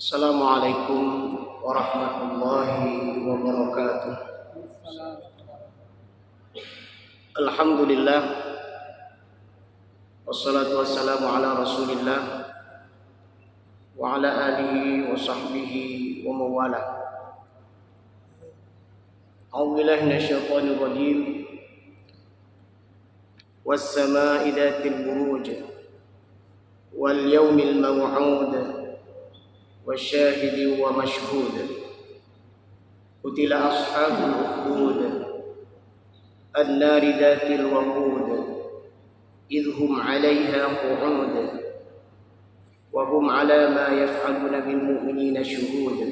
Assalamualaikum warahmatullahi wabarakatuh. Alhamdulillah, wassalatu wassalamu ala rasulillah wa ala alihi wa sahbihi wa mawala. A'udzu billahi minasyaitonir rajim. Was-samaa'i dzatil buruj wal yawmil maw'ud wasyahidi wa mashhud. Qutila ashabul ukhdud an-nari dhatil waqud idhum 'alayha qu'ud wa hum 'ala ma yaf'aluna bil mu'minina shuhud.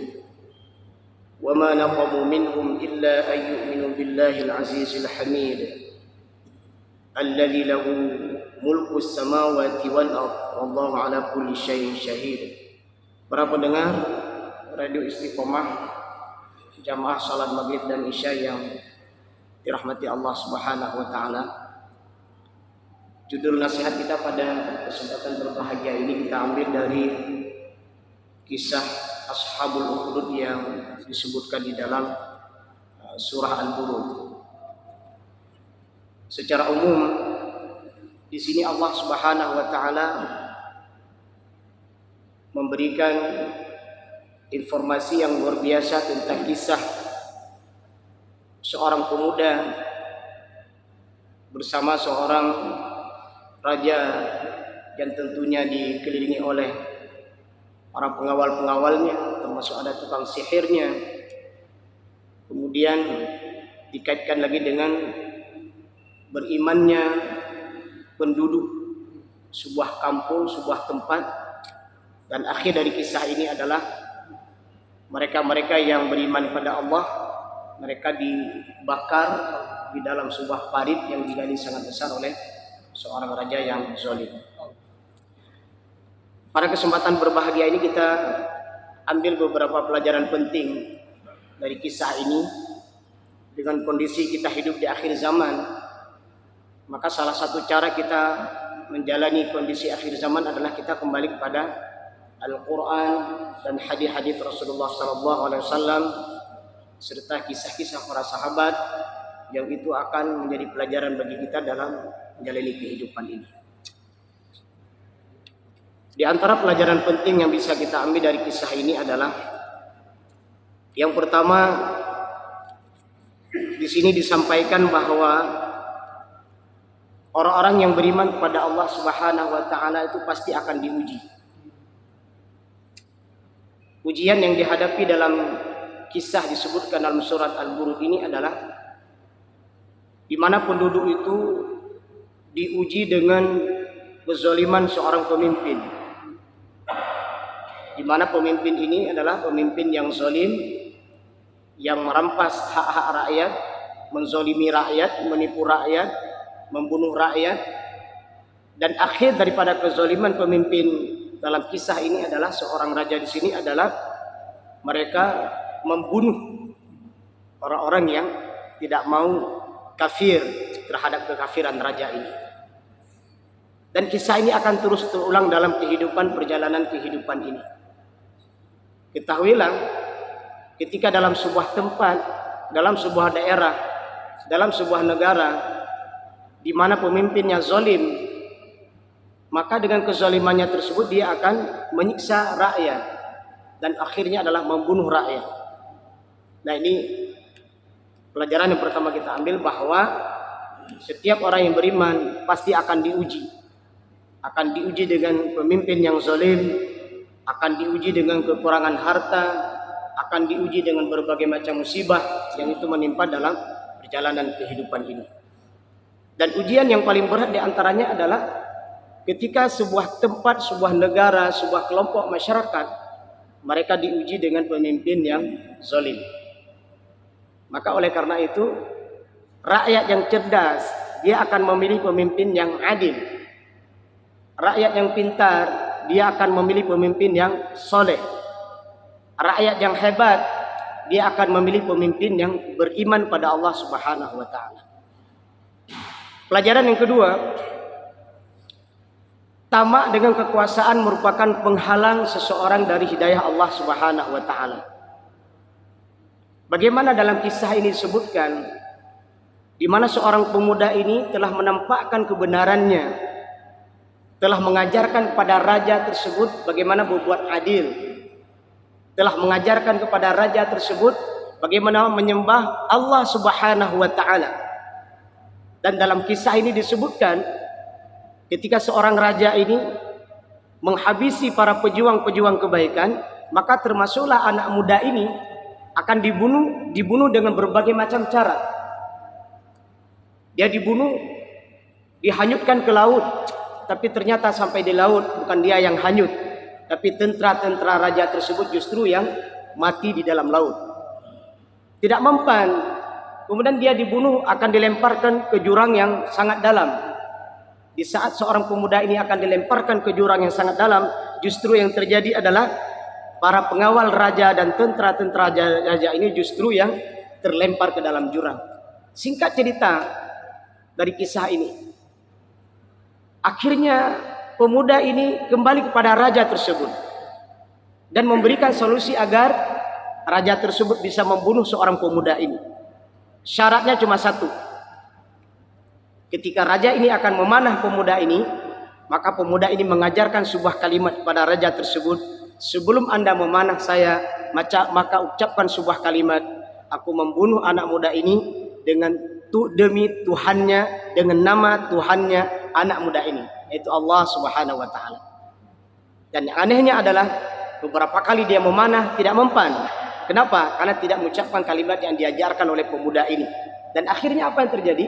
Wa ma naqamu minhum illa an yu'minu billahi al-'azizil hamid alladhi lahu mulku as-samawati wal ardh wallahu 'ala kulli syai'in syahid. Para pendengar Radio Istiqomah, jamaah salat maghrib dan isya yang dirahmati Allah Subhanahu wa taala. Judul nasihat kita pada kesempatan berbahagia ini kita ambil dari kisah Ashabul Ukhdud yang disebutkan di dalam surah Al-Buruj. Secara umum di sini Allah Subhanahu wa taala memberikan informasi yang luar biasa tentang kisah seorang pemuda bersama seorang raja yang tentunya dikelilingi oleh para pengawal-pengawalnya, termasuk ada tukang sihirnya. Kemudian dikaitkan lagi dengan berimannya penduduk sebuah kampung, sebuah tempat. Dan akhir dari kisah ini adalah mereka-mereka yang beriman pada Allah, mereka dibakar di dalam sebuah parit yang digali sangat besar oleh seorang raja yang zalim. Pada kesempatan berbahagia ini kita ambil beberapa pelajaran penting dari kisah ini. Dengan kondisi kita hidup di akhir zaman, maka salah satu cara kita menjalani kondisi akhir zaman adalah kita kembali kepada Al-Quran dan hadis-hadis Rasulullah SAW serta kisah-kisah para sahabat yang itu akan menjadi pelajaran bagi kita dalam menjalani kehidupan ini. Di antara pelajaran penting yang bisa kita ambil dari kisah ini adalah yang pertama, di sini disampaikan bahwa orang-orang yang beriman kepada Allah Subhanahu wa taala itu pasti akan diuji. Ujian yang dihadapi dalam kisah disebutkan dalam surat Al-Buruj ini adalah di mana penduduk itu diuji dengan kezaliman seorang pemimpin. Di mana pemimpin ini adalah pemimpin yang zalim, yang merampas hak-hak rakyat, menzalimi rakyat, menipu rakyat, membunuh rakyat. Dan akhir daripada kezaliman pemimpin dalam kisah ini adalah seorang raja di sini adalah mereka membunuh orang-orang yang tidak mau kafir terhadap kekafiran raja ini. Dan kisah ini akan terus terulang dalam perjalanan kehidupan ini. Ketahuilah, ketika dalam sebuah tempat, dalam sebuah daerah, dalam sebuah negara di mana pemimpinnya zalim, maka dengan kezalimannya tersebut dia akan menyiksa rakyat dan akhirnya adalah membunuh rakyat. Nah, ini pelajaran yang pertama kita ambil bahwa setiap orang yang beriman pasti akan diuji. Akan diuji dengan pemimpin yang zalim, akan diuji dengan kekurangan harta, akan diuji dengan berbagai macam musibah yang itu menimpa dalam perjalanan kehidupan ini. Dan ujian yang paling berat diantaranya adalah ketika sebuah tempat, sebuah negara, sebuah kelompok masyarakat mereka diuji dengan pemimpin yang zalim. Maka oleh karena itu rakyat yang cerdas dia akan memilih pemimpin yang adil. Rakyat yang pintar dia akan memilih pemimpin yang soleh. Rakyat yang hebat dia akan memilih pemimpin yang beriman pada Allah Subhanahu wa taala. Pelajaran yang kedua, tamak dengan kekuasaan merupakan penghalang seseorang dari hidayah Allah Subhanahu wa taala. Bagaimana dalam kisah ini disebutkan di mana seorang pemuda ini telah menampakkan kebenarannya, telah mengajarkan kepada raja tersebut bagaimana berbuat adil, telah mengajarkan kepada raja tersebut bagaimana menyembah Allah Subhanahu wa taala. Dan dalam kisah ini disebutkan ketika seorang raja ini menghabisi para pejuang-pejuang kebaikan, maka termasuklah anak muda ini akan dibunuh dengan berbagai macam cara. Dia dibunuh, dihanyutkan ke laut, tapi ternyata sampai di laut bukan dia yang hanyut, tapi tentara-tentara raja tersebut justru yang mati di dalam laut. Tidak mempan, kemudian dia dibunuh, akan dilemparkan ke jurang yang sangat dalam. Di saat seorang pemuda ini akan dilemparkan ke jurang yang sangat dalam, justru yang terjadi adalah para pengawal raja dan tentara-tentara raja ini justru yang terlempar ke dalam jurang. Singkat cerita dari kisah ini, akhirnya pemuda ini kembali kepada raja tersebut dan memberikan solusi agar raja tersebut bisa membunuh seorang pemuda ini. Syaratnya cuma satu. Ketika raja ini akan memanah pemuda ini, maka pemuda ini mengajarkan sebuah kalimat kepada raja tersebut, sebelum Anda memanah saya, maka ucapkan sebuah kalimat, aku membunuh anak muda ini demi Tuhannya, dengan nama Tuhannya anak muda ini, yaitu Allah Subhanahu wa taala. Dan yang anehnya adalah beberapa kali dia memanah tidak mempan. Kenapa? Karena tidak mengucapkan kalimat yang diajarkan oleh pemuda ini. Dan akhirnya apa yang terjadi?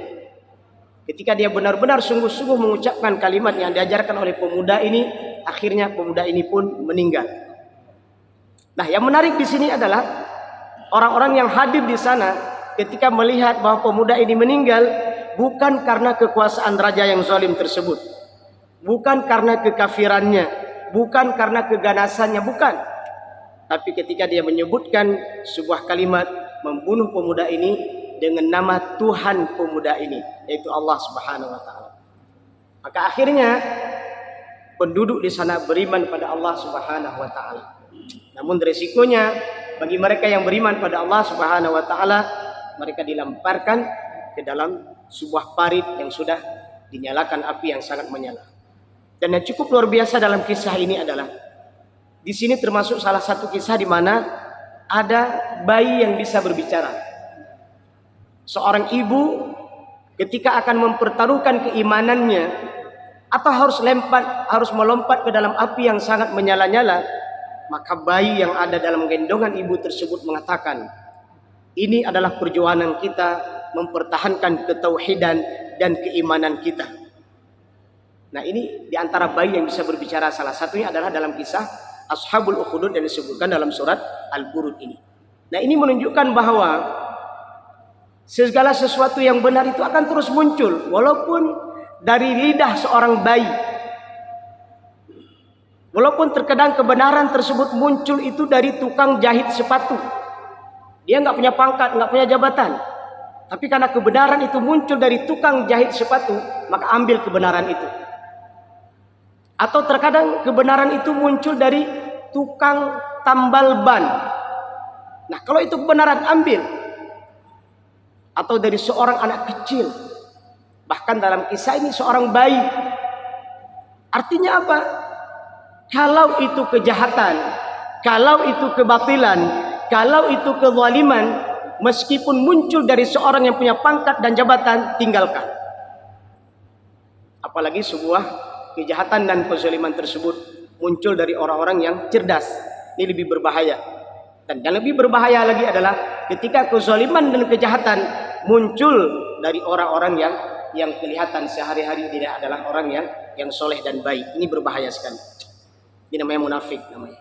Ketika dia benar-benar sungguh-sungguh mengucapkan kalimat yang diajarkan oleh pemuda ini, akhirnya pemuda ini pun meninggal. Nah, yang menarik di sini adalah orang-orang yang hadir di sana ketika melihat bahwa pemuda ini meninggal bukan karena kekuasaan raja yang zalim tersebut, bukan karena kekafirannya, bukan karena keganasannya, bukan. Tapi ketika dia menyebutkan sebuah kalimat membunuh pemuda ini dengan nama Tuhan pemuda ini, yaitu Allah Subhanahu wa taala, maka akhirnya penduduk di sana beriman pada Allah Subhanahu wa taala. Namun resikonya bagi mereka yang beriman pada Allah Subhanahu wa taala, mereka dilemparkan ke dalam sebuah parit yang sudah dinyalakan api yang sangat menyala. Dan yang cukup luar biasa dalam kisah ini adalah di sini termasuk salah satu kisah di mana ada bayi yang bisa berbicara. Seorang ibu ketika akan mempertaruhkan keimanannya atau harus melompat ke dalam api yang sangat menyala-nyala, maka bayi yang ada dalam gendongan ibu tersebut mengatakan, ini adalah perjuangan kita mempertahankan ketauhidan dan keimanan kita. Nah, ini diantara bayi yang bisa berbicara, salah satunya adalah dalam kisah Ashabul Ukhdud yang disebutkan dalam surat Al-Burud ini. Nah, ini menunjukkan bahwa segala sesuatu yang benar itu akan terus muncul walaupun dari lidah seorang bayi. Walaupun terkadang kebenaran tersebut muncul itu dari tukang jahit sepatu. Dia nggak punya pangkat, nggak punya jabatan. Tapi karena kebenaran itu muncul dari tukang jahit sepatu, maka ambil kebenaran itu. Atau terkadang kebenaran itu muncul dari tukang tambal ban. Nah, kalau itu kebenaran, ambil. Atau dari seorang anak kecil. Bahkan dalam kisah ini seorang bayi. Artinya apa? Kalau itu kejahatan, kalau itu kebatilan, kalau itu kezaliman, meskipun muncul dari seorang yang punya pangkat dan jabatan, tinggalkan. Apalagi sebuah kejahatan dan kezaliman tersebut muncul dari orang-orang yang cerdas. Ini lebih berbahaya. Dan yang lebih berbahaya lagi adalah ketika kezaliman dan kejahatan muncul dari orang-orang yang kelihatan sehari-hari tidak adalah orang yang soleh dan baik. Ini berbahaya sekali. Ini namanya munafik namanya.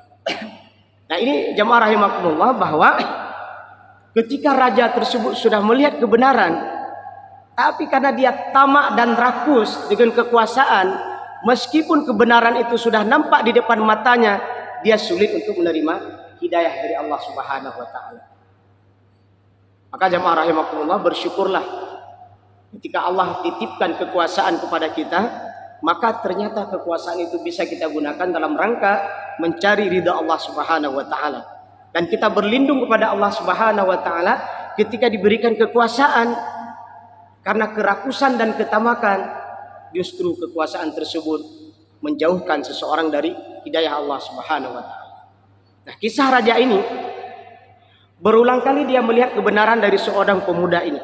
Nah, ini jamaah rahimakumullah, bahwa ketika raja tersebut sudah melihat kebenaran, tapi karena dia tamak dan rakus dengan kekuasaan, meskipun kebenaran itu sudah nampak di depan matanya, dia sulit untuk menerima hidayah dari Allah Subhanahu wa taala. Maka jamaah rahimakumullah, bersyukurlah ketika Allah titipkan kekuasaan kepada kita, maka ternyata kekuasaan itu bisa kita gunakan dalam rangka mencari ridha Allah Subhanahu wa taala. Dan kita berlindung kepada Allah Subhanahu wa taala ketika diberikan kekuasaan, karena kerakusan dan ketamakan justru kekuasaan tersebut menjauhkan seseorang dari hidayah Allah Subhanahu wa taala. Nah, kisah raja ini berulang kali dia melihat kebenaran dari seorang pemuda ini.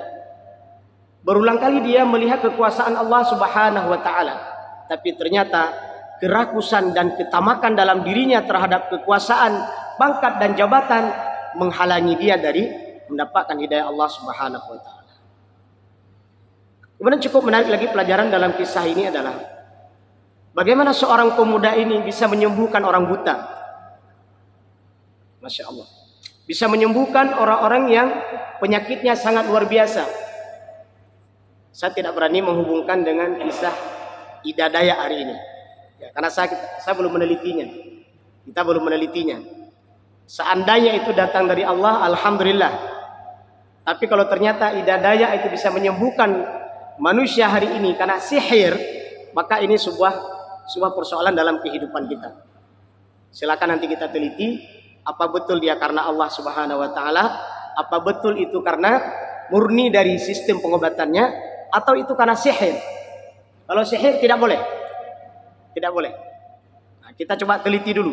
Berulang kali dia melihat kekuasaan Allah Subhanahu wa taala. Tapi ternyata kerakusan dan ketamakan dalam dirinya terhadap kekuasaan, pangkat dan jabatan menghalangi dia dari mendapatkan hidayah Allah Subhanahu wa taala. Kemudian cukup menarik lagi pelajaran dalam kisah ini adalah bagaimana seorang pemuda ini bisa menyembuhkan orang buta. Masya Allah. Bisa menyembuhkan orang-orang yang penyakitnya sangat luar biasa. Saya tidak berani menghubungkan dengan kisah Ida Dayak hari ini, ya, karena saya belum menelitinya. Kita belum menelitinya. Seandainya itu datang dari Allah, alhamdulillah. Tapi kalau ternyata Ida Dayak itu bisa menyembuhkan manusia hari ini karena sihir, maka ini sebuah persoalan dalam kehidupan kita. Silakan nanti kita teliti, apa betul dia karena Allah Subhanahu wa taala, apa betul itu karena murni dari sistem pengobatannya, atau itu karena sihir. Kalau sihir tidak boleh. Tidak boleh. Nah, kita coba teliti dulu.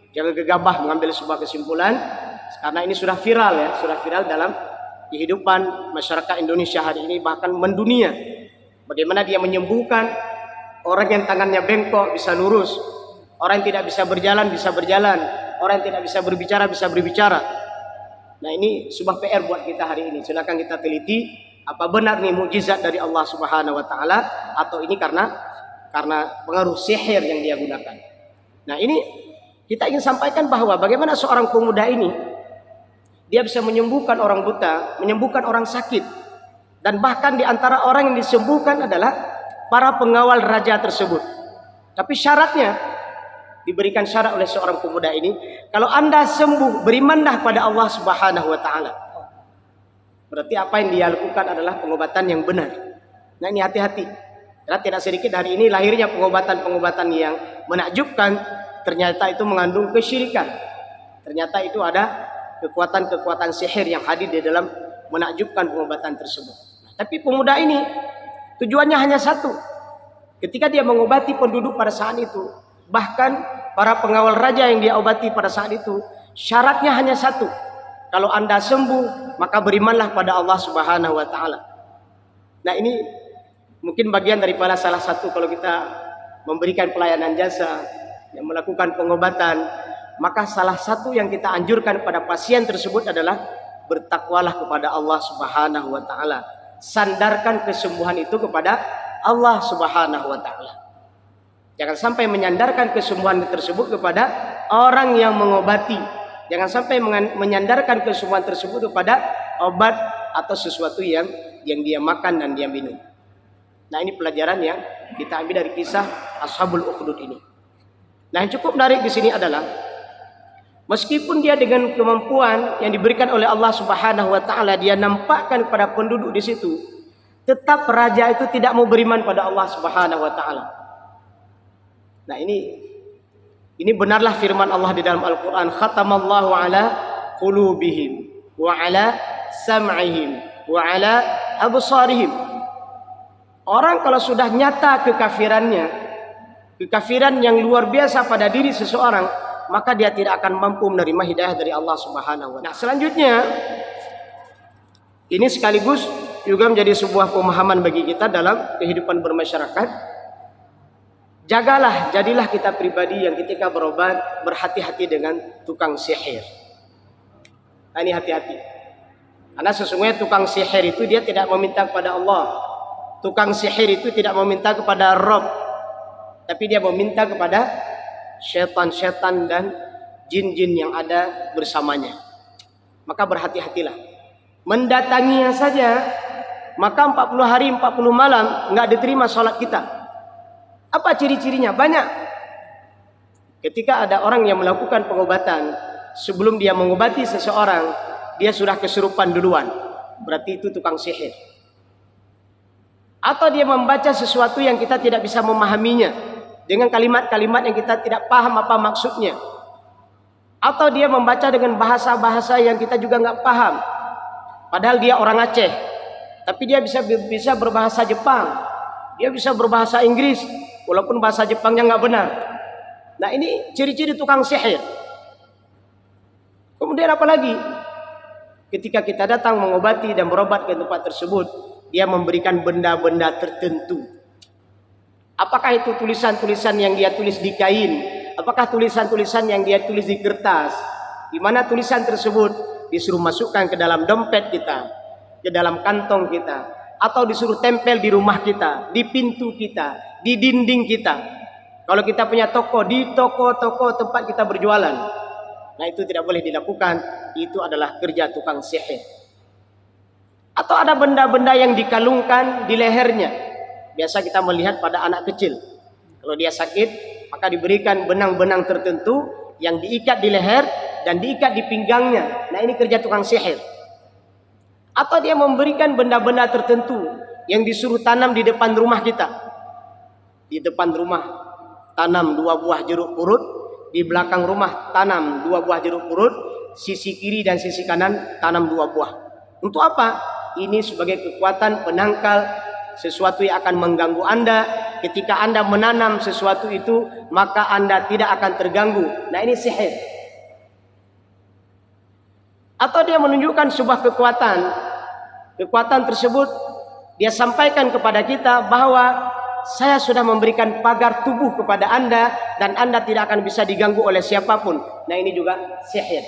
Jangan gegabah mengambil sebuah kesimpulan, karena ini sudah viral ya, sudah viral dalam kehidupan masyarakat Indonesia hari ini, bahkan mendunia. Bagaimana dia menyembuhkan orang yang tangannya bengkok bisa lurus, orang yang tidak bisa berjalan bisa berjalan, orang yang tidak bisa berbicara. Nah, ini sebuah PR buat kita hari ini. Silakan kita teliti apa benar nih mukjizat dari Allah Subhanahu wa taala, atau ini karena pengaruh sihir yang dia gunakan. Nah, ini kita ingin sampaikan bahwa bagaimana seorang pemuda ini dia bisa menyembuhkan orang buta, menyembuhkan orang sakit, dan bahkan di antara orang yang disembuhkan adalah para pengawal raja tersebut. Tapi syaratnya diberikan syarat oleh seorang pemuda ini, kalau Anda sembuh, berimanlah pada Allah Subhanahu wa taala. Berarti apa yang dia lakukan adalah pengobatan yang benar. Nah, ini hati-hati. Karena tidak sedikit hari ini lahirnya pengobatan-pengobatan yang menakjubkan, ternyata itu mengandung kesyirikan. Ternyata itu ada kekuatan-kekuatan sihir yang hadir di dalam menakjubkan pengobatan tersebut. Nah, tapi pemuda ini tujuannya hanya satu. Ketika dia mengobati penduduk pada saat itu, bahkan para pengawal raja yang dia obati pada saat itu, syaratnya hanya satu. Kalau Anda sembuh, maka berimanlah pada Allah Subhanahu wa taala. Nah, ini mungkin bagian daripada salah satu kalau kita memberikan pelayanan jasa, yang melakukan pengobatan, maka salah satu yang kita anjurkan pada pasien tersebut adalah bertakwalah kepada Allah Subhanahu wa taala. Sandarkan kesembuhan itu kepada Allah Subhanahu wa taala. Jangan sampai menyandarkan kesembuhan tersebut kepada orang yang mengobati. Jangan sampai menyandarkan kesembuhan tersebut kepada obat atau sesuatu yang dia makan dan dia minum. Nah, ini pelajaran yang kita ambil dari kisah Ashabul Ukhdud ini. Nah, yang cukup menarik di sini adalah meskipun dia dengan kemampuan yang diberikan oleh Allah Subhanahu wa taala, dia nampakkan kepada penduduk di situ, tetap raja itu tidak mau beriman pada Allah Subhanahu wa taala. Nah, ini benarlah firman Allah di dalam Al-Quran, khatamallahu ala qulubihim wa ala sam'ihim wa ala absarihim. Orang kalau sudah nyata kekafirannya, kekafiran yang luar biasa pada diri seseorang, maka dia tidak akan mampu menerima hidayah dari Allah Subhanahu wa taala. Nah, selanjutnya ini sekaligus juga menjadi sebuah pemahaman bagi kita dalam kehidupan bermasyarakat. Jadilah kita pribadi yang ketika berobat berhati-hati dengan tukang sihir. Nah, ini hati-hati. Karena sesungguhnya tukang sihir itu dia tidak meminta kepada Allah. Tukang sihir itu tidak meminta kepada Rabb, tapi dia meminta kepada syaitan-syaitan dan jin-jin yang ada bersamanya. Maka berhati-hatilah. Mendatanginya saja, maka 40 hari 40 malam enggak diterima salat kita. Apa ciri-cirinya? Banyak. Ketika ada orang yang melakukan pengobatan, sebelum dia mengobati seseorang, dia sudah kesurupan duluan. Berarti itu tukang sihir. Atau dia membaca sesuatu yang kita tidak bisa memahaminya dengan kalimat-kalimat yang kita tidak paham apa maksudnya. Atau dia membaca dengan bahasa-bahasa yang kita juga nggak paham. Padahal dia orang Aceh, tapi dia bisa berbahasa Jepang, dia bisa berbahasa Inggris, walaupun bahasa Jepangnya nggak benar. Nah, ini ciri-ciri tukang sihir. Kemudian apalagi? Ketika kita datang mengobati dan berobat ke tempat tersebut, dia memberikan benda-benda tertentu. Apakah itu tulisan-tulisan yang dia tulis di kain? Apakah tulisan-tulisan yang dia tulis di kertas? Di mana tulisan tersebut disuruh masukkan ke dalam dompet kita, ke dalam kantong kita, atau disuruh tempel di rumah kita, di pintu kita, di dinding kita. Kalau kita punya toko, di toko-toko tempat kita berjualan. Nah, itu tidak boleh dilakukan. Itu adalah kerja tukang sihir. Atau ada benda-benda yang dikalungkan di lehernya. Biasa kita melihat pada anak kecil. Kalau dia sakit, maka diberikan benang-benang tertentu yang diikat di leher dan diikat di pinggangnya. Nah, ini kerja tukang sihir. Atau dia memberikan benda-benda tertentu yang disuruh tanam di depan rumah kita. Di depan rumah tanam 2 buah jeruk purut, di belakang rumah tanam 2 buah jeruk purut, sisi kiri dan sisi kanan tanam 2 buah. Untuk apa? Ini sebagai kekuatan penangkal sesuatu yang akan mengganggu Anda. Ketika Anda menanam sesuatu itu, maka Anda tidak akan terganggu. Nah, ini sihir. Atau dia menunjukkan sebuah kekuatan. Kekuatan tersebut dia sampaikan kepada kita bahwa saya sudah memberikan pagar tubuh kepada Anda dan Anda tidak akan bisa diganggu oleh siapapun. Nah, ini juga sihir.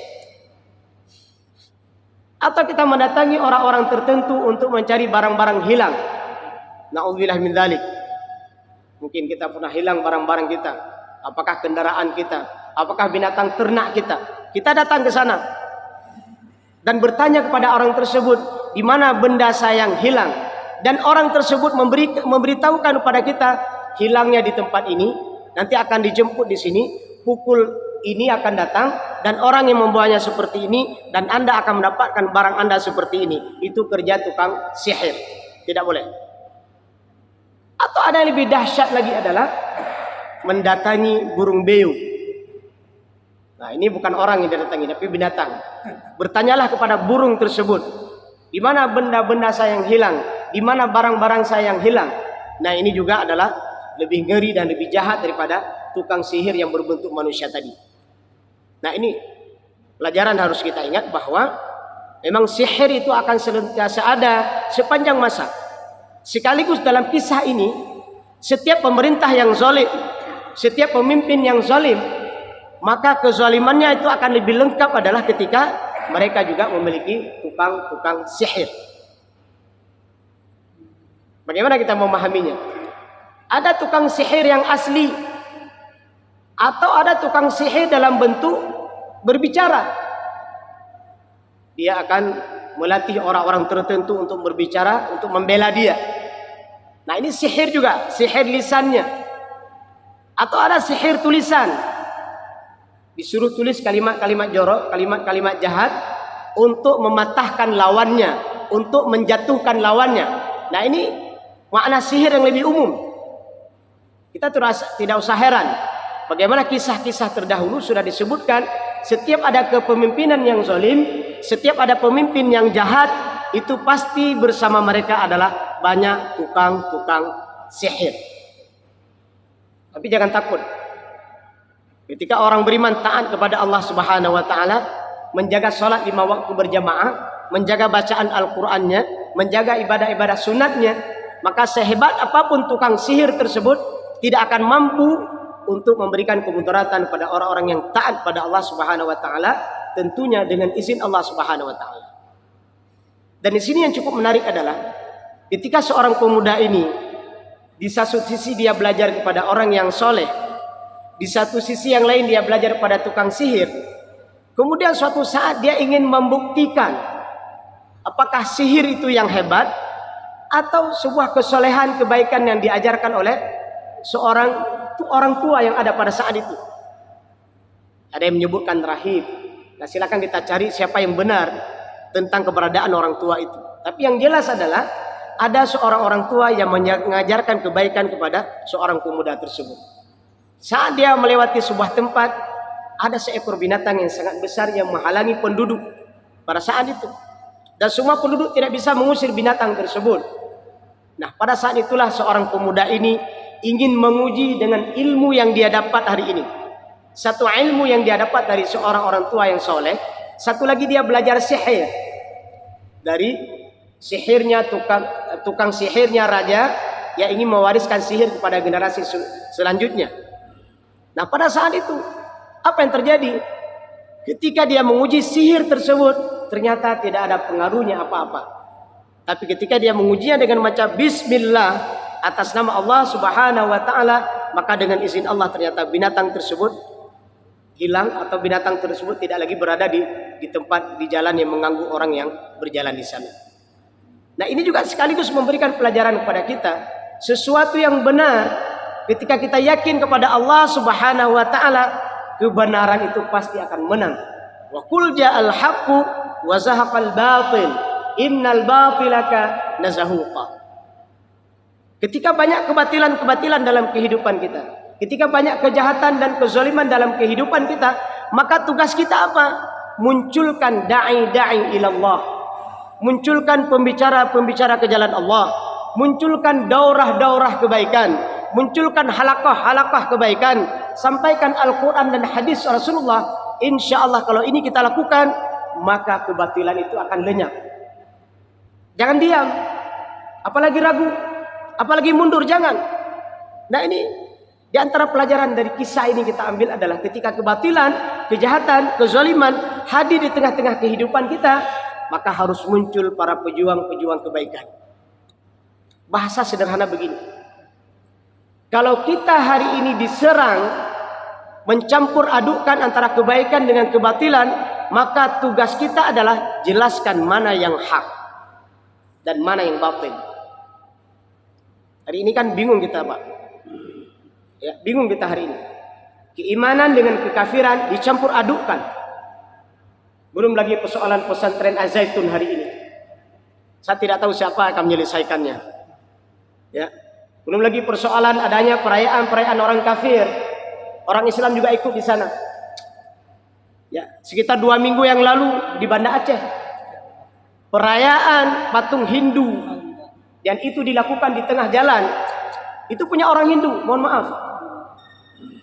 Atau kita mendatangi orang-orang tertentu untuk mencari barang-barang hilang. Na'udzubillah min dzalik. Mungkin kita pernah hilang barang-barang kita. Apakah kendaraan kita? Apakah binatang ternak kita? Kita datang ke sana dan bertanya kepada orang tersebut, di mana benda saya yang hilang? Dan orang tersebut memberitahukan kepada kita, hilangnya di tempat ini, nanti akan dijemput di sini, pukul ini akan datang, dan orang yang membawanya seperti ini, dan Anda akan mendapatkan barang Anda seperti ini. Itu kerja tukang sihir. Tidak boleh. Atau ada yang lebih dahsyat lagi adalah mendatangi burung beo. Nah, ini bukan orang yang didatangi, tapi binatang. Bertanyalah kepada burung tersebut, di mana benda-benda saya yang hilang? Di mana barang-barang saya yang hilang? Nah, ini juga adalah lebih ngeri dan lebih jahat daripada tukang sihir yang berbentuk manusia tadi. Nah, ini pelajaran harus kita ingat bahwa memang sihir itu akan senantiasa ada sepanjang masa. Sekaligus dalam kisah ini, setiap pemerintah yang zalim, setiap pemimpin yang zalim, maka kezalimannya itu akan lebih lengkap adalah ketika mereka juga memiliki tukang-tukang sihir. Bagaimana kita memahaminya? Ada tukang sihir yang asli, atau ada tukang sihir dalam bentuk berbicara. Dia akan melatih orang-orang tertentu untuk berbicara, untuk membela dia. Nah, ini sihir juga, sihir lisannya. Atau ada sihir tulisan. Disuruh tulis kalimat-kalimat jorok, kalimat-kalimat jahat untuk mematahkan lawannya, untuk menjatuhkan lawannya. Nah, ini makna sihir yang lebih umum. Kita tidak usah heran. Bagaimana kisah-kisah terdahulu sudah disebutkan, setiap ada kepemimpinan yang zalim, setiap ada pemimpin yang jahat, itu pasti bersama mereka adalah banyak tukang-tukang sihir. Tapi jangan takut. Ketika orang beriman taat kepada Allah Subhanahu wa taala, menjaga salat 5 waktu berjamaah, menjaga bacaan Al-Qur'annya, menjaga ibadah-ibadah sunatnya, maka sehebat apapun tukang sihir tersebut tidak akan mampu untuk memberikan kemudaratan pada orang-orang yang taat pada Allah Subhanahu wa taala, tentunya dengan izin Allah Subhanahu wa taala. Dan di sini yang cukup menarik adalah ketika seorang pemuda ini di satu sisi dia belajar kepada orang yang soleh, di satu sisi yang lain dia belajar pada tukang sihir. Kemudian suatu saat dia ingin membuktikan apakah sihir itu yang hebat atau sebuah kesolehan kebaikan yang diajarkan oleh seorang orang tua yang ada pada saat itu. Ada yang menyebutkan rahib. Nah, silakan kita cari siapa yang benar tentang keberadaan orang tua itu. Tapi yang jelas adalah ada seorang orang tua yang mengajarkan kebaikan kepada seorang pemuda tersebut. Saat dia melewati sebuah tempat, ada seekor binatang yang sangat besar yang menghalangi penduduk pada saat itu. Dan semua penduduk tidak bisa mengusir binatang tersebut. Nah, pada saat itulah seorang pemuda ini ingin menguji dengan ilmu yang dia dapat hari ini. Satu ilmu yang dia dapat dari seorang orang tua yang soleh. Satu lagi dia belajar sihir. Dari sihirnya tukang sihirnya raja yang ingin mewariskan sihir kepada generasi selanjutnya. Nah, pada saat itu apa yang terjadi? Ketika dia menguji sihir tersebut, ternyata tidak ada pengaruhnya apa-apa. Tapi ketika dia mengujinya dengan macam bismillah atas nama Allah Subhanahu wa taala, maka dengan izin Allah ternyata binatang tersebut hilang atau binatang tersebut tidak lagi berada di tempat di jalan yang mengganggu orang yang berjalan di sana. Nah, ini juga sekaligus memberikan pelajaran kepada kita, sesuatu yang benar ketika kita yakin kepada Allah Subhanahu wa taala, kebenaran itu pasti akan menang. Wa qul ja'al haqqu wa zahaqal batil innal batilaka nazahuqa. Ketika banyak kebatilan-kebatilan dalam kehidupan kita, ketika banyak kejahatan dan kezaliman dalam kehidupan kita, maka tugas kita apa? Munculkan da'i-da'i ilallah, munculkan pembicara-pembicara ke jalan Allah, munculkan daurah-daurah kebaikan, munculkan halaqah-halaqah kebaikan, sampaikan Al-Quran dan hadis Rasulullah. Insya Allah kalau ini kita lakukan, maka kebatilan itu akan lenyap. Jangan diam, apalagi ragu, apalagi mundur, jangan. Nah, ini di antara pelajaran dari kisah ini kita ambil adalah ketika kebatilan, kejahatan, kezaliman hadir di tengah-tengah kehidupan kita, maka harus muncul para pejuang-pejuang kebaikan. Bahasa sederhana begini. Kalau kita hari ini diserang, mencampur adukkan antara kebaikan dengan kebatilan, maka tugas kita adalah jelaskan mana yang hak dan mana yang batil. Hari ini kan bingung kita, Pak. Ya, bingung kita hari ini. Keimanan dengan kekafiran dicampur adukkan. Belum lagi persoalan pesantren Az-Zaitun hari ini. Saya tidak tahu siapa akan menyelesaikannya. Ya. Belum lagi persoalan adanya perayaan-perayaan orang kafir. Orang Islam juga ikut di sana. Ya, sekitar 2 minggu yang lalu di Banda Aceh, perayaan patung Hindu dan itu dilakukan di tengah jalan. Itu punya orang Hindu, mohon maaf.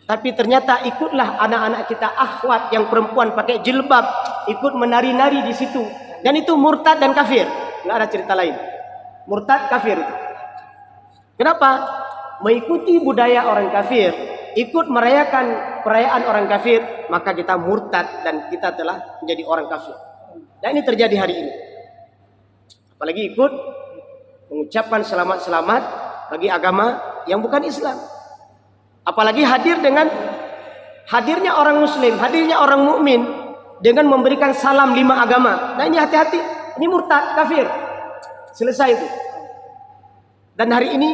Tapi ternyata ikutlah anak-anak kita akhwat yang perempuan pakai jilbab, ikut menari-nari di situ. Dan itu murtad dan kafir. Nggak ada cerita lain. Murtad, kafir itu. Kenapa? Mengikuti budaya orang kafir, ikut merayakan perayaan orang kafir, maka kita murtad dan kita telah menjadi orang kafir. Dan ini terjadi hari ini. Apalagi ikut mengucapkan selamat-selamat bagi agama yang bukan Islam. Apalagi hadir dengan hadirnya orang muslim, hadirnya orang mukmin dengan memberikan salam 5 agama. Nah, ini hati-hati, ini murtad, kafir. Selesai itu. Dan hari ini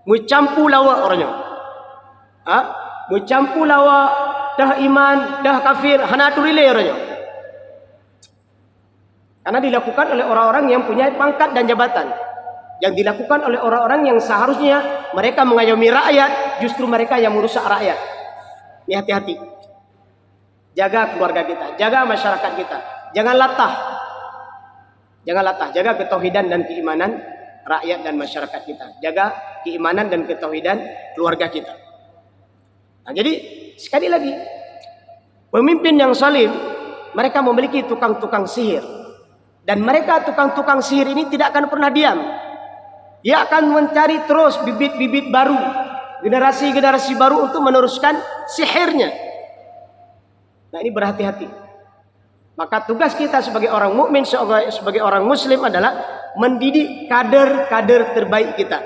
mucampu lawa orangnya. Mucampu lawa dah iman, dah kafir, hana turile orangnya. Karena dilakukan oleh orang-orang yang punya pangkat dan jabatan. Yang dilakukan oleh orang-orang yang seharusnya mereka mengayomi rakyat, justru mereka yang merusak rakyat. Ini hati-hati. Jaga keluarga kita, jaga masyarakat kita. Jangan latah. Jangan latah, jaga ketauhidan dan keimanan rakyat dan masyarakat kita. Jaga keimanan dan ketauhidan keluarga kita. Nah, jadi sekali lagi, pemimpin yang salim, mereka memiliki tukang-tukang sihir. Dan mereka tukang-tukang sihir ini tidak akan pernah diam. Dia akan mencari terus bibit-bibit baru, generasi-generasi baru untuk meneruskan sihirnya. Nah, ini berhati-hati. Maka tugas kita sebagai orang mukmin, sebagai orang muslim adalah mendidik kader-kader terbaik kita.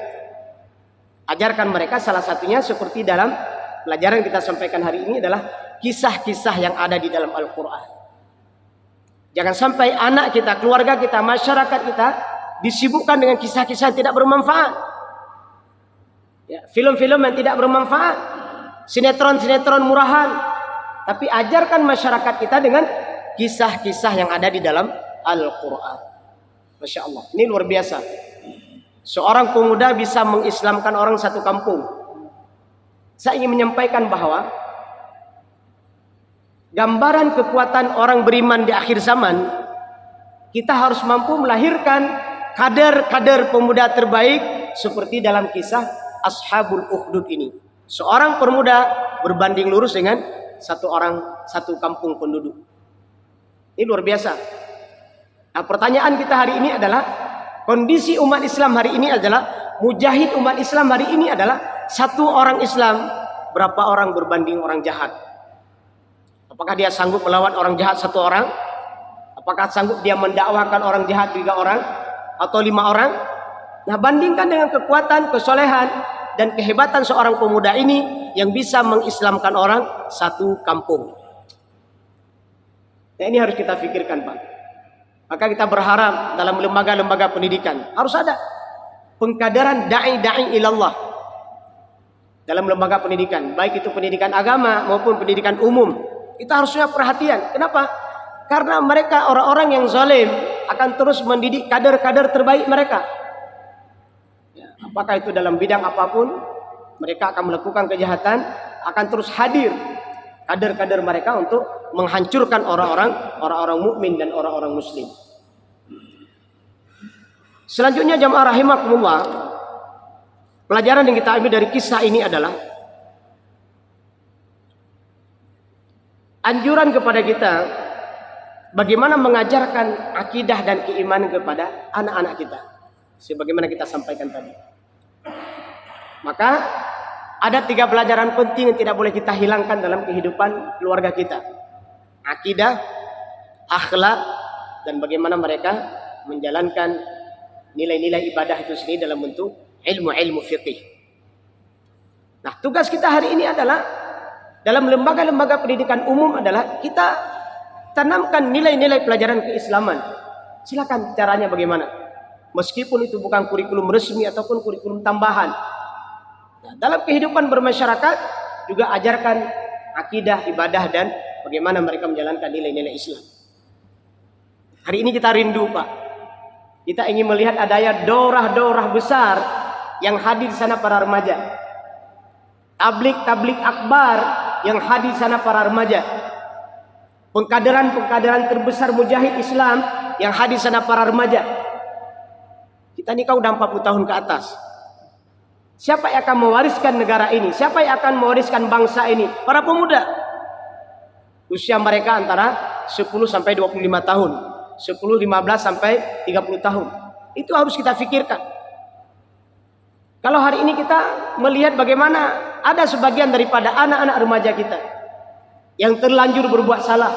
Ajarkan mereka, salah satunya seperti dalam pelajaran kita sampaikan hari ini adalah kisah-kisah yang ada di dalam Al-Quran. Jangan sampai anak kita, keluarga kita, masyarakat kita disibukkan dengan kisah-kisah yang tidak bermanfaat. Ya, film-film yang tidak bermanfaat, sinetron-sinetron murahan. Tapi ajarkan masyarakat kita dengan kisah-kisah yang ada di dalam Al-Quran. Masya Allah, ini luar biasa. seorang pemuda bisa mengislamkan orang satu kampung. Saya ingin menyampaikan bahwa gambaran kekuatan orang beriman di akhir zaman, kita harus mampu melahirkan kader-kader pemuda terbaik seperti dalam kisah Ashabul Ukhdud ini. Seorang pemuda berbanding lurus dengan satu kampung penduduk. Ini luar biasa. Nah, pertanyaan kita hari ini adalah, kondisi umat Islam hari ini adalah, mujahid umat Islam hari ini adalah, satu orang Islam berapa orang berbanding orang jahat. Apakah dia sanggup melawan orang jahat satu orang? Apakah sanggup dia mendakwakan orang jahat 3 orang atau 5 orang? Nah, bandingkan dengan kekuatan, kesolehan, dan kehebatan seorang pemuda ini yang bisa mengislamkan orang satu kampung. Nah, ini harus kita pikirkan, Pak. Maka kita berharap dalam lembaga-lembaga pendidikan harus ada pengkaderan da'i ilallah dalam lembaga pendidikan, baik itu pendidikan agama maupun pendidikan umum. Kita harusnya perhatian. Kenapa? Karena mereka orang-orang yang zalim akan terus mendidik kader-kader terbaik mereka. Ya, apakah itu dalam bidang apapun, mereka akan melakukan kejahatan, akan terus hadir kader-kader mereka untuk menghancurkan orang-orang mukmin dan orang-orang muslim. Selanjutnya jamaah rahimakumullah, pelajaran yang kita ambil dari kisah ini adalah anjuran kepada kita bagaimana mengajarkan akidah dan keimanan kepada anak-anak kita, sebagaimana kita sampaikan tadi. Maka ada 3 pelajaran penting yang tidak boleh kita hilangkan dalam kehidupan keluarga kita: akidah, akhlak, dan bagaimana mereka menjalankan nilai-nilai ibadah itu sendiri dalam bentuk ilmu fiqih. Nah, tugas kita hari ini adalah dalam lembaga-lembaga pendidikan umum adalah kita tanamkan nilai-nilai pelajaran keislaman. Silakan caranya bagaimana. Meskipun itu bukan kurikulum resmi ataupun kurikulum tambahan. Nah, dalam kehidupan bermasyarakat juga ajarkan akidah, ibadah, dan bagaimana mereka menjalankan nilai-nilai Islam. Hari ini kita rindu, Pak. Kita ingin melihat adanya daurah-daurah besar yang hadir di sana para remaja. Tablik akbar yang hadir di sana para remaja. Pengkaderan terbesar mujahid Islam yang hadir di sana para remaja. Kita ini udah 40 tahun ke atas. Siapa yang akan mewariskan negara ini? Siapa yang akan mewariskan bangsa ini? Para pemuda. Usia mereka antara 10 sampai 25 tahun. 10, 15 sampai 30 tahun. Itu harus kita pikirkan. Kalau hari ini kita melihat bagaimana ada sebagian daripada anak-anak remaja kita yang terlanjur berbuat salah.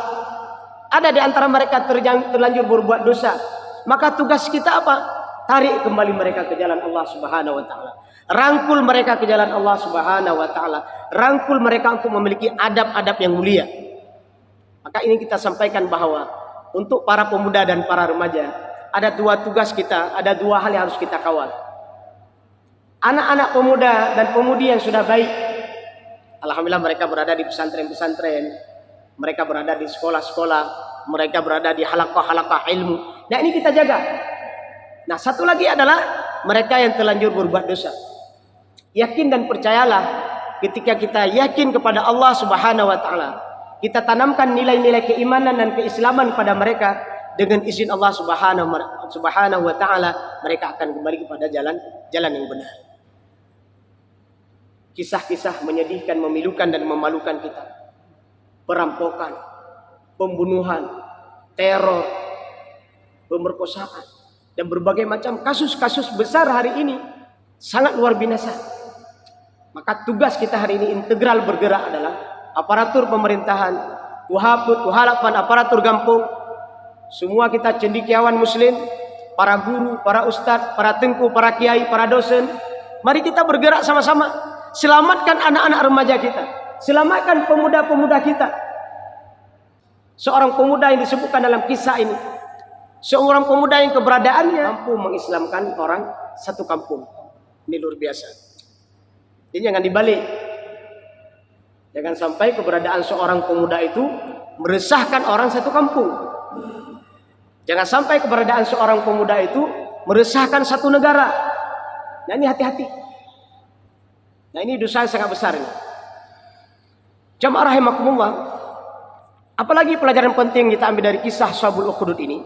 Ada di antara mereka terlanjur berbuat dosa. Maka tugas kita apa? Tarik kembali mereka ke jalan Allah Subhanahu wa taala. Rangkul mereka ke jalan Allah Subhanahu wa taala. Rangkul mereka untuk memiliki adab-adab yang mulia. Maka ini kita sampaikan bahwa untuk para pemuda dan para remaja ada 2 tugas kita, ada 2 hal yang harus kita kawal. Anak-anak pemuda dan pemudi yang sudah baik, alhamdulillah mereka berada di pesantren-pesantren, mereka berada di sekolah-sekolah, mereka berada di halaqah-halaqah ilmu. Nah, ini kita jaga. Nah, satu lagi adalah mereka yang terlanjur berbuat dosa. Yakin dan percayalah, ketika kita yakin kepada Allah Subhanahu wa taala, kita tanamkan nilai-nilai keimanan dan keislaman pada mereka, dengan izin Allah Subhanahu wa taala mereka akan kembali kepada jalan yang benar. Kisah-kisah menyedihkan, memilukan dan memalukan kita. Perampokan, pembunuhan, teror, pemerkosaan, dan berbagai macam kasus-kasus besar hari ini sangat luar biasa. Maka tugas kita hari ini integral bergerak adalah aparatur pemerintahan, tuhalapan aparatur kampung, semua kita cendekiawan muslim, para guru, para ustadz, para tengku, para kiai, para dosen. Mari kita bergerak sama-sama. Selamatkan anak-anak remaja kita. Selamatkan pemuda-pemuda kita. Seorang pemuda yang disebutkan dalam kisah ini, seorang pemuda yang keberadaannya mampu mengislamkan orang satu kampung. Ini luar biasa. Jadi jangan dibalik. Jangan sampai keberadaan seorang pemuda itu meresahkan orang satu kampung. Jangan sampai keberadaan seorang pemuda itu meresahkan satu negara. Nah ini hati-hati. Nah ini dosa yang sangat besar ini. Jamaah rahimakumullah. Apalagi pelajaran penting kita ambil dari kisah Ashabul Ukhdud ini.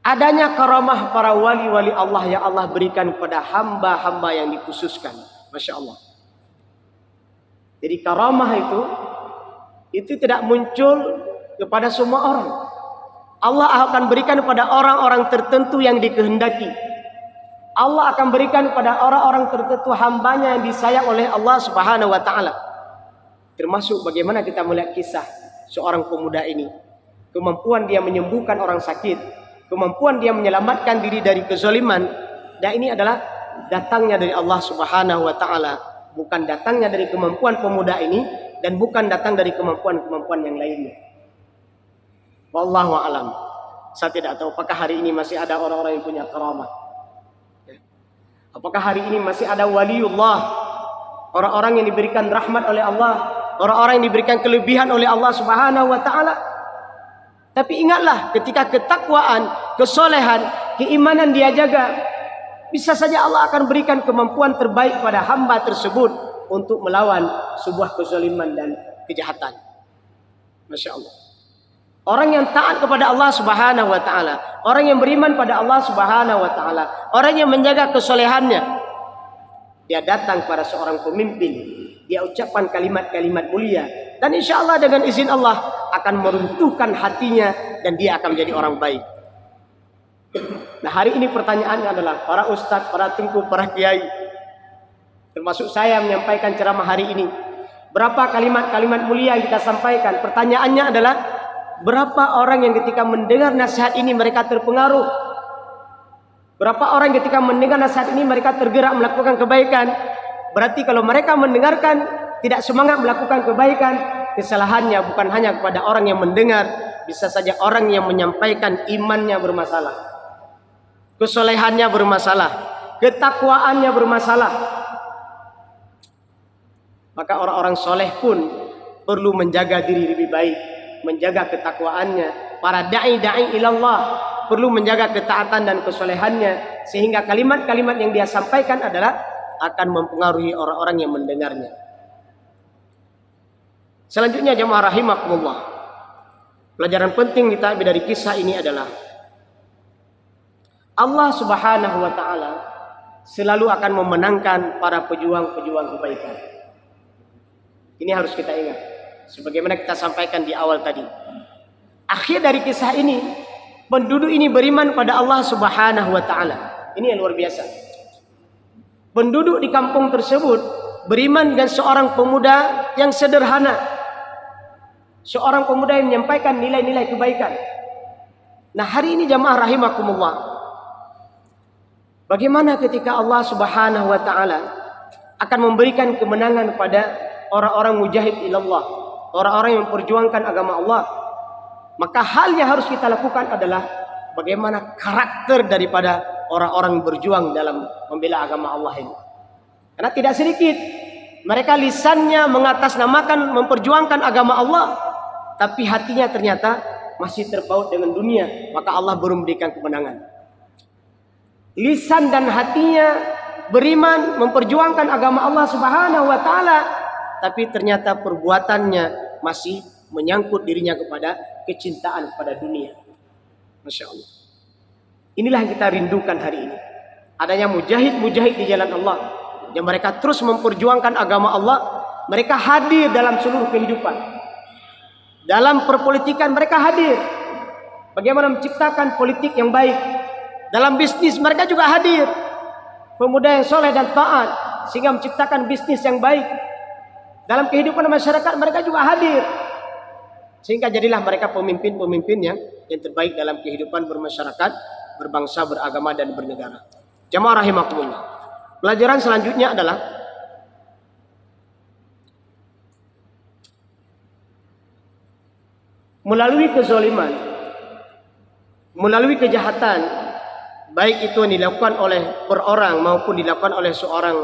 Adanya karamah para wali-wali Allah yang Allah berikan kepada hamba-hamba yang dikhususkan. Masya Allah. Jadi karamah itu tidak muncul kepada semua orang. Allah akan berikan kepada orang-orang tertentu yang dikehendaki. Allah akan berikan kepada orang-orang tertentu hambanya yang disayang oleh Allah Subhanahu wa taala. Termasuk bagaimana kita melihat kisah seorang pemuda ini. Kemampuan dia menyembuhkan orang sakit, kemampuan dia menyelamatkan diri dari kezaliman, dan ini adalah datangnya dari Allah Subhanahu wa taala, bukan datangnya dari kemampuan pemuda ini dan bukan datang dari kemampuan-kemampuan yang lainnya. Wallahu a'lam. Saya tidak tahu apakah hari ini masih ada orang-orang yang punya karamah. Apakah hari ini masih ada waliullah, orang-orang yang diberikan rahmat oleh Allah, orang-orang yang diberikan kelebihan oleh Allah Subhanahu wa taala. Tapi ingatlah, ketika ketakwaan, kesolehan, keimanan dia jaga, bisa saja Allah akan berikan kemampuan terbaik pada hamba tersebut untuk melawan sebuah kezaliman dan kejahatan. Masya Allah. Orang yang taat kepada Allah Subhanahu wa taala, orang yang beriman pada Allah Subhanahu wa taala, orang yang menjaga kesolehannya, dia datang kepada seorang pemimpin, dia ucapkan kalimat-kalimat mulia, dan insya Allah dengan izin Allah akan meruntuhkan hatinya dan dia akan menjadi orang baik. Nah hari ini pertanyaannya adalah, para ustadz, para tengku, para kiai, termasuk saya menyampaikan ceramah hari ini, berapa kalimat-kalimat mulia yang kita sampaikan? Pertanyaannya adalah, berapa orang yang ketika mendengar nasihat ini mereka terpengaruh? Berapa orang yang ketika mendengar nasihat ini mereka tergerak melakukan kebaikan? Berarti kalau mereka mendengarkan tidak semangat melakukan kebaikan, kesalahannya bukan hanya kepada orang yang mendengar, bisa saja orang yang menyampaikan imannya bermasalah, kesolehannya bermasalah, ketakwaannya bermasalah. Maka orang-orang soleh pun perlu menjaga diri lebih baik, menjaga ketakwaannya. Para da'i ilallah perlu menjaga ketaatan dan kesolehannya, sehingga kalimat-kalimat yang dia sampaikan adalah akan mempengaruhi orang-orang yang mendengarnya. Selanjutnya jemaah rahimakumullah, pelajaran penting kita ambil dari kisah ini adalah Allah Subhanahu wa taala selalu akan memenangkan para pejuang-pejuang kebaikan. Ini harus kita ingat. Sebagaimana kita sampaikan di awal tadi, akhir dari kisah ini, penduduk ini beriman pada Allah Subhanahu wa taala. Ini yang luar biasa. Penduduk di kampung tersebut beriman dengan seorang pemuda yang sederhana, seorang pemuda yang menyampaikan nilai-nilai kebaikan. Nah hari ini jamaah rahimakumullah, bagaimana ketika Allah Subhanahu wa taala akan memberikan kemenangan kepada orang-orang mujahid ilallah, orang-orang yang memperjuangkan agama Allah, maka hal yang harus kita lakukan adalah bagaimana karakter daripada orang-orang yang berjuang dalam membela agama Allah ini. Karena tidak sedikit mereka lisannya mengatasnamakan memperjuangkan agama Allah, tapi hatinya ternyata masih terpaut dengan dunia, maka Allah belum memberikan kemenangan. Lisan dan hatinya beriman memperjuangkan agama Allah Subhanahu wa taala, tapi ternyata perbuatannya masih menyangkut dirinya kepada kecintaan kepada dunia. Masya Allah. Inilah yang kita rindukan hari ini. Adanya mujahid-mujahid di jalan Allah, yang mereka terus memperjuangkan agama Allah. Mereka hadir dalam seluruh kehidupan. Dalam perpolitikan mereka hadir. Bagaimana menciptakan politik yang baik. Dalam bisnis mereka juga hadir. Pemuda yang soleh dan taat, sehingga menciptakan bisnis yang baik. Dalam kehidupan masyarakat mereka juga hadir, sehingga jadilah mereka pemimpin-pemimpin yang terbaik dalam kehidupan bermasyarakat, berbangsa, beragama dan bernegara. Jamaah rahimakumullah. Pelajaran selanjutnya adalah melalui kezaliman, melalui kejahatan, baik itu yang dilakukan oleh perorang maupun dilakukan oleh seorang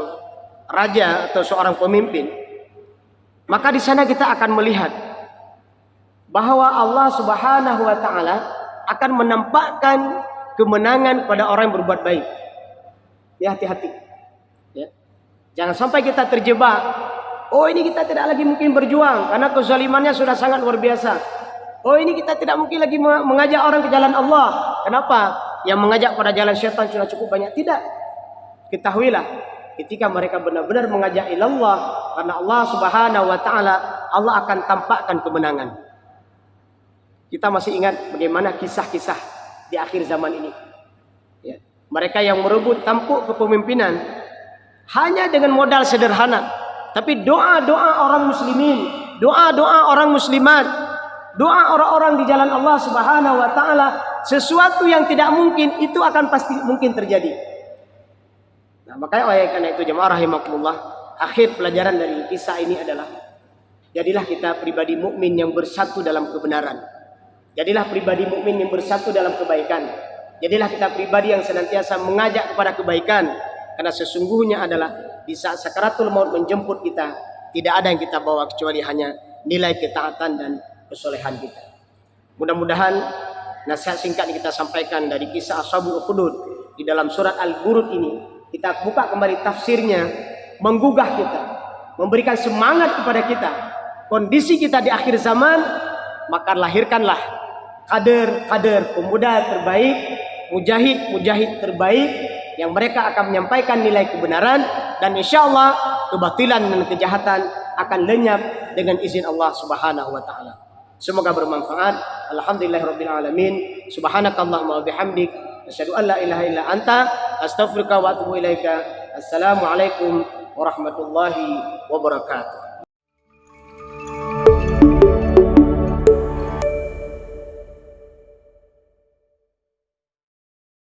raja atau seorang pemimpin, maka di sana kita akan melihat bahwa Allah Subhanahu wa taala akan menampakkan kemenangan pada orang yang berbuat baik. Ya, hati-hati. Ya. Jangan sampai kita terjebak. Oh, ini kita tidak lagi mungkin berjuang karena kezalimannya sudah sangat luar biasa. Oh, ini kita tidak mungkin lagi mengajak orang ke jalan Allah. Kenapa? Yang mengajak pada jalan syaitan sudah cukup banyak. Tidak. Ketahuilah, ketika mereka benar-benar mengajak ilallah, karena Allah Subhanahu wa taala, Allah akan tampakkan kemenangan. Kita masih ingat bagaimana kisah-kisah di akhir zaman ini. Ya. Mereka yang merebut tampuk kepemimpinan hanya dengan modal sederhana, tapi doa-doa orang muslimin, doa-doa orang muslimat, doa orang-orang di jalan Allah Subhanahu wa taala, sesuatu yang tidak mungkin itu akan pasti mungkin terjadi. Nah, makanya oleh karena itu jemaah rahimakumullah, akhir pelajaran dari kisah ini adalah jadilah kita pribadi mukmin yang bersatu dalam kebenaran. Jadilah pribadi mukmin yang bersatu dalam kebaikan. Jadilah kita pribadi yang senantiasa mengajak kepada kebaikan, karena sesungguhnya adalah di saat sakaratul maut menjemput kita, tidak ada yang kita bawa kecuali hanya nilai ketaatan dan kesolehan kita. Mudah-mudahan nasihat singkat yang kita sampaikan dari kisah Ashabul Ukhdud di dalam surat Al-Burud ini, kita buka kembali tafsirnya, menggugah kita, memberikan semangat kepada kita. Kondisi kita di akhir zaman, maka lahirkanlah kader-kader pemuda terbaik, mujahid-mujahid terbaik, yang mereka akan menyampaikan nilai kebenaran, dan insya Allah kebatilan dan kejahatan akan lenyap dengan izin Allah Subhanahu wa taala. Semoga bermanfaat. Alhamdulillahirabbil alamin. Subhanakallahumma wa bihamdik, asyhadu an la ilaha illa anta, astaghfiruka wa atubu ilaika. Assalamualaikum warahmatullahi wabarakatuh.